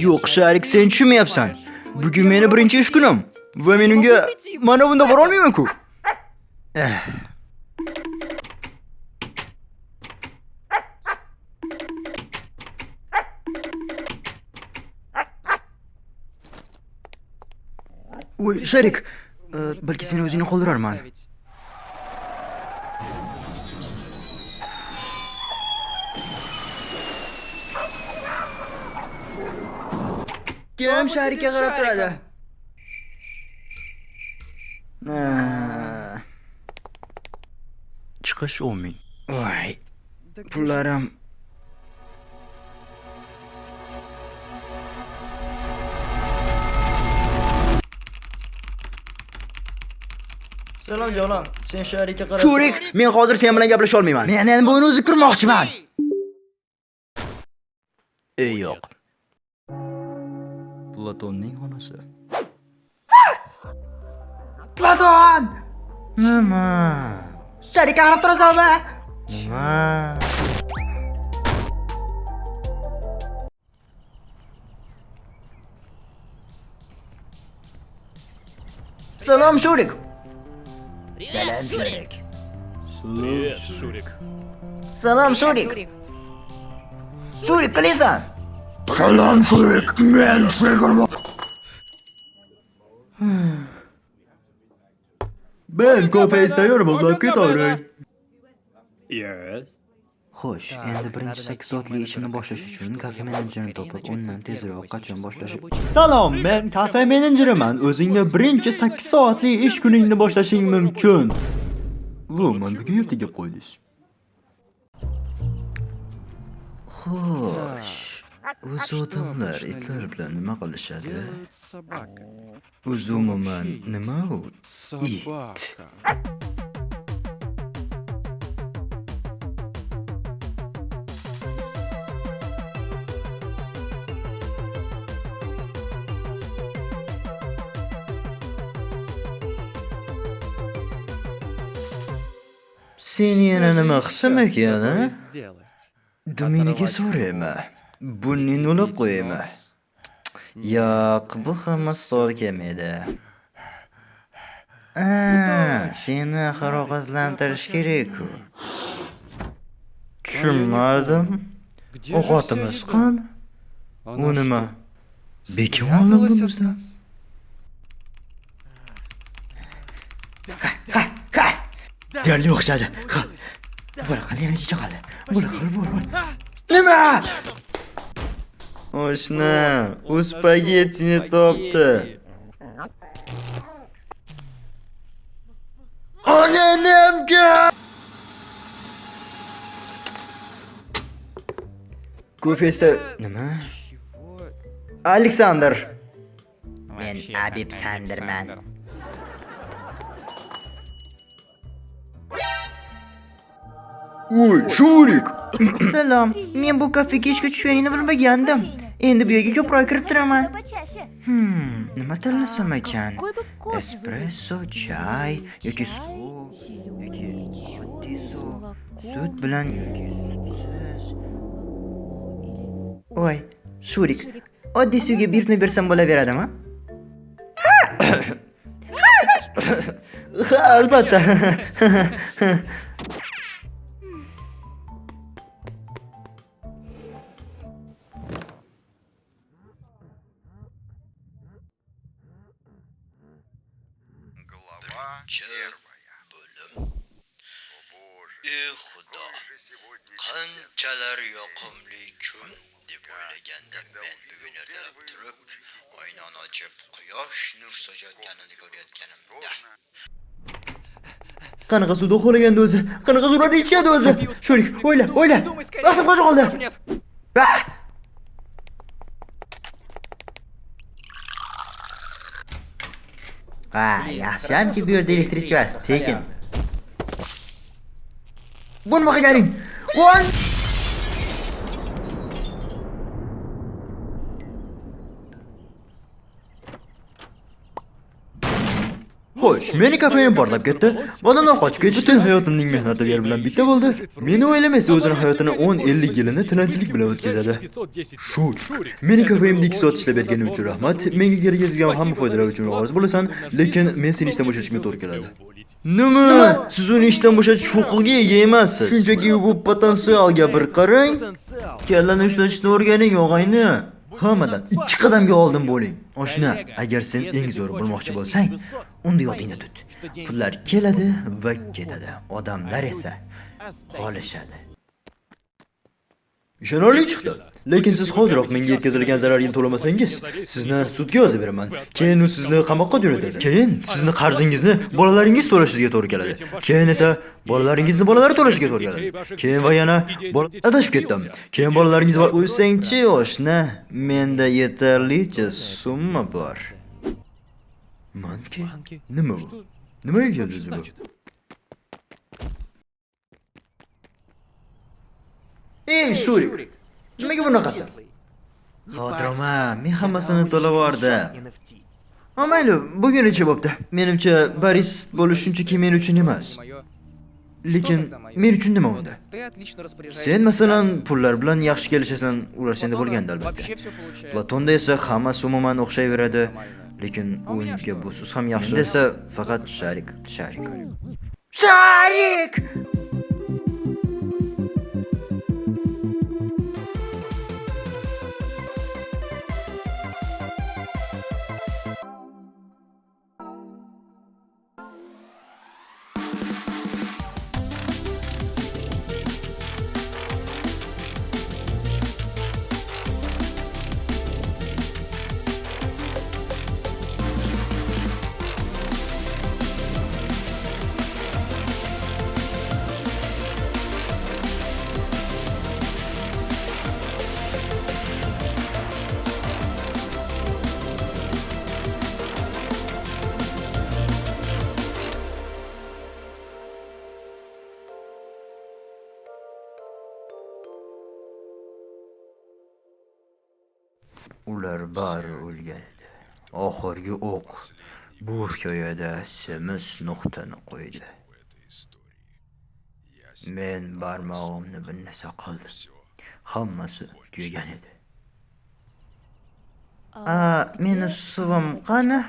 Yo'q, Sharik, sen tushunmayapsan. Bugun meni birinchi ish kunim va men unga mana bunda bora olmayman-ku. Voy, Sharik, balki seni o'zingni qoldirarman. Kim Sharikka qarab turadi? Chiqish 10 ming. Voy, pullarim. Salom jonon, sen Sharikka qarab. Shurik, men hozir sen bilan gaplasha olmayman. Men endi buni o'zi kirmoqchiman. Yo'q. Platonning xonasi. Platon! Nima? Sharikka qarab turasanmi? Nima? Salom Shurik. Salam Shurik. Привет, Шурик. Salam Shurik. Shurik, qilasan? Salam Shurik, men Shurik. Ben kofe istiyorum, ulan ketaray. Yes. Xo'sh, endi birinchi 8 soatlik ishimni boshlash uchun kafe menejerini topib, undan tezroq qachon boshlashim. Salom, men kafe menejeriman. O'zingga birinchi 8 soatlik ish kuningni boshlashing mumkin. Men bugun ertaga qo'ydik. Xo'sh, o'zi odamlar itlar bilan nima qilishadi? O'zi umuman nima u? It. Sen yana nima qilsam ekan, ha? Duminiga so'rayman. Bunni nolib qo'yayman. Yo'q, bu hammasi to'g'ri kelmaydi. Seni haroqatlantirish kerak-ku. Tushunmadim. O'qotimiz qani? U nima? Bekim olindi bizdan. Deyarli o'xshadi. Bo'la qal, yana chiqadi. Bo'la qal. Nima? Oshna, u spagettini topdi. Onamga! Kofesda nima? Aleksandr. Men Abib Sanderman. Voy, Shurik. Salom. Men bu kafega ishga tushganingni bilmagandim. Endi bu yerga ko'proq kirib turaman. Nima tanlasam ekan? Espresso, choy yoki suv, yoki oddiy suv, sut bilan yoki sutsiz. Voy, Shurik. Oddiy suvga birni bersam bo'laveradimi? Ha, albatta. Bölüm. Xudo, qanchalar yoqimli kun deb o'ylagandim men bugun ertalab turib, oynani ochib, quyosh nur sochayotganini ko'rayotganimda. Qanaqa suvda uxlaganda o'zi? Qanaqa suvlarda ichadi o'zi? Shurik, o'yla. Vaqtim qo'shib qoldi. Yaxshiyamki bu yerda elektrik chiqmas, tekin. Bu nima qilganing? Voy! Xo'sh, meni kafem portlab ketdi. Boladan qochib ketishdi. Hayotimning mehnatlari bilan bitta bo'ldi. Meni o'ylamaysiz, o'zini hayotini 10-50 yilini tilanchilik bilan o'tkazadi. Shurik. Meni kafemda 2 soat ishlab berganing uchun rahmat. Menga yetkazgan hamma foydalar uchun rozi bo'lasan, lekin men seni ishdan bo'shatishga to'g'ri keladi. Nima? Siz uni ishdan bo'shatish huquqiga ega emassiz. Shunchaki bu potensialga bir qarang. Kallani ishlatishni o'rganing, og'ayni. Hammadan 2 qadamga oldin bo'ling. Oshna, agar sen eng zo'r bo'lmoqchi bo'lsang, unda yodingda tut. Pullar keladi va ketadi. Odamlar esa qolishadi. Ishonarli chiqdi. Lekin siz hoziroq menga yetkazilgan zararni to'lamasangiz, sizni sudga yozib beraman. Keyin u sizni qamoqqa jo'natadi. Keyin sizni qarzingizni bolalaringiz to'lashiga to'g'ri keladi. Keyin esa bolalaringizni bolalari to'lashiga to'g'ri keladi. Keyin va yana adashib ketdim. Keyin bolalaringiz va o'sangchi oshna, menda yetarlicha summa bor. Manki? Nima bu? Nima deyapsiz bu? Ey, Shurik. Nimaga bunaqasi? Xotirama, men hammasini to'lab yubordim. Mayli, buguncha bo'pti. Menimcha, barist bo'lish shunchaki men uchun emas. Lekin men uchun nima unda? Sen masalan pullar bilan yaxshi kelishasan, ular senda bo'lganda albatta. Platonda esa hammasi umuman o'xshayveradi, lekin unga busiz ham yaxshi. Desa faqat Sharik. Sharik! Ular bari o'lgan edi. Oxirgi o'q bu hikoyada semiz nuqtani qo'ydi. Men barmog'imni binnasa qildim. Hammasi tugagan edi. Meni suvim qani?